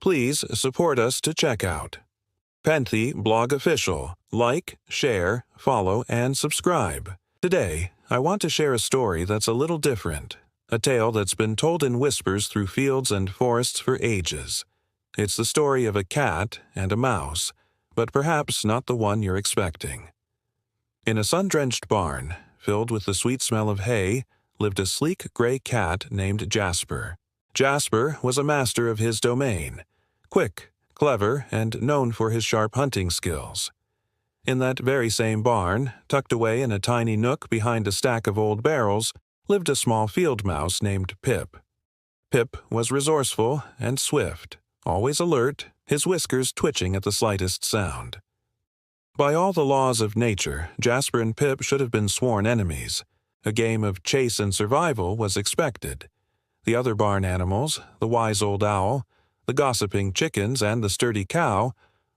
Please support us to check out pentheblogofficial. Like, share, follow, and subscribe. Today, I want to share a story that's a little different, a tale that's been told in whispers through fields and forests for ages. It's the story of a cat and a mouse, but perhaps not the one you're expecting. In a sun-drenched barn, filled with the sweet smell of hay, lived a sleek gray cat named Jasper. Jasper was a master of his domain, quick, clever, and known for his sharp hunting skills. In that very same barn, tucked away in a tiny nook behind a stack of old barrels, lived a small field mouse named Pip. Pip was resourceful and swift, always alert, his whiskers twitching at the slightest sound. By all the laws of nature, Jasper and Pip should have been sworn enemies. A game of chase and survival was expected. The other barn animals, the wise old owl, the gossiping chickens, and the sturdy cow,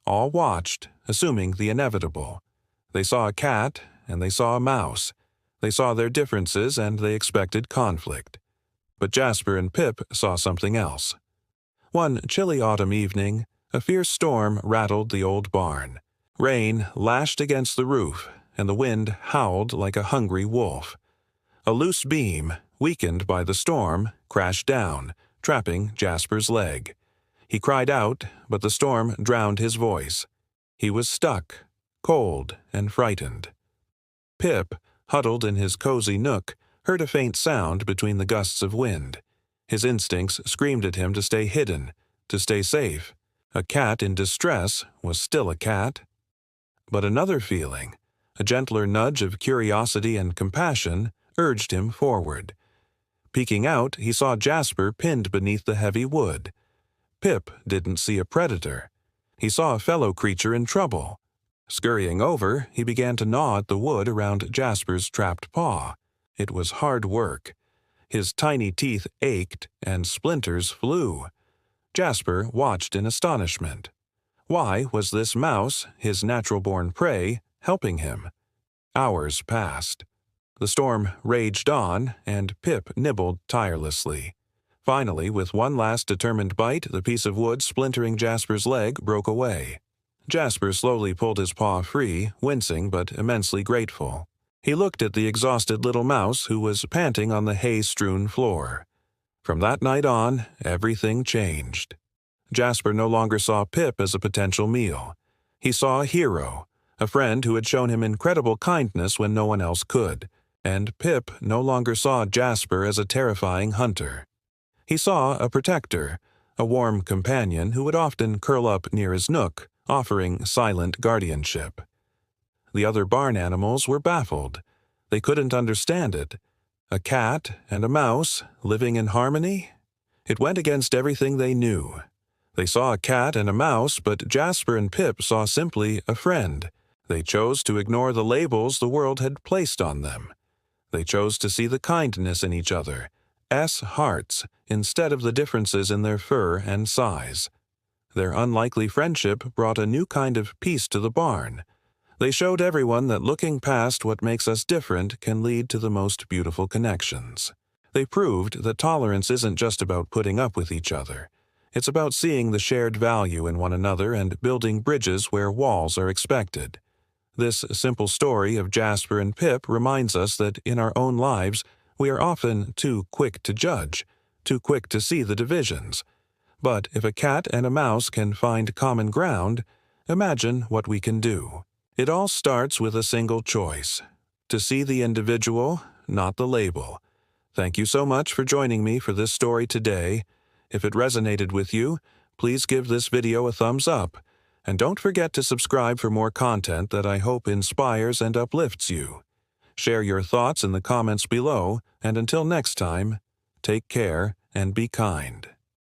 all watched, assuming the inevitable. They saw a cat, and they saw a mouse. They saw their differences, and they expected conflict. But Jasper and Pip saw something else. One chilly autumn evening, a fierce storm rattled the old barn. Rain lashed against the roof, and the wind howled like a hungry wolf. A loose beam, weakened by the storm, crashed down, trapping Jasper's leg. He cried out, but the storm drowned his voice. He was stuck, cold, and frightened. Pip, huddled in his cozy nook, heard a faint sound between the gusts of wind. His instincts screamed at him to stay hidden, to stay safe. A cat in distress was still a cat. But another feeling, a gentler nudge of curiosity and compassion, urged him forward. Peeking out, he saw Jasper pinned beneath the heavy wood. Pip didn't see a predator. He saw a fellow creature in trouble. Scurrying over, he began to gnaw at the wood around Jasper's trapped paw. It was hard work. His tiny teeth ached, and splinters flew. Jasper watched in astonishment. Why was this mouse, his natural-born prey, helping him? Hours passed. The storm raged on, and Pip nibbled tirelessly. Finally, with one last determined bite, the piece of wood splintering Jasper's leg broke away. Jasper slowly pulled his paw free, wincing but immensely grateful. He looked at the exhausted little mouse who was panting on the hay-strewn floor. From that night on, everything changed. Jasper no longer saw Pip as a potential meal. He saw a hero, a friend who had shown him incredible kindness when no one else could. And Pip no longer saw Jasper as a terrifying hunter. He saw a protector, a warm companion who would often curl up near his nook, offering silent guardianship. The other barn animals were baffled. They couldn't understand it. A cat and a mouse living in harmony? It went against everything they knew. They saw a cat and a mouse, but Jasper and Pip saw simply a friend. They chose to ignore the labels the world had placed on them. They chose to see the kindness in each other, hearts, instead of the differences in their fur and size. Their unlikely friendship brought a new kind of peace to the barn. They showed everyone that looking past what makes us different can lead to the most beautiful connections. They proved that tolerance isn't just about putting up with each other. It's about seeing the shared value in one another and building bridges where walls are expected. This simple story of Jasper and Pip reminds us that in our own lives, we are often too quick to judge, too quick to see the divisions. But if a cat and a mouse can find common ground, imagine what we can do. It all starts with a single choice: to see the individual, not the label. Thank you so much for joining me for this story today. If it resonated with you, please give this video a thumbs up. And don't forget to subscribe for more content that I hope inspires and uplifts you. Share your thoughts in the comments below, and until next time, take care and be kind.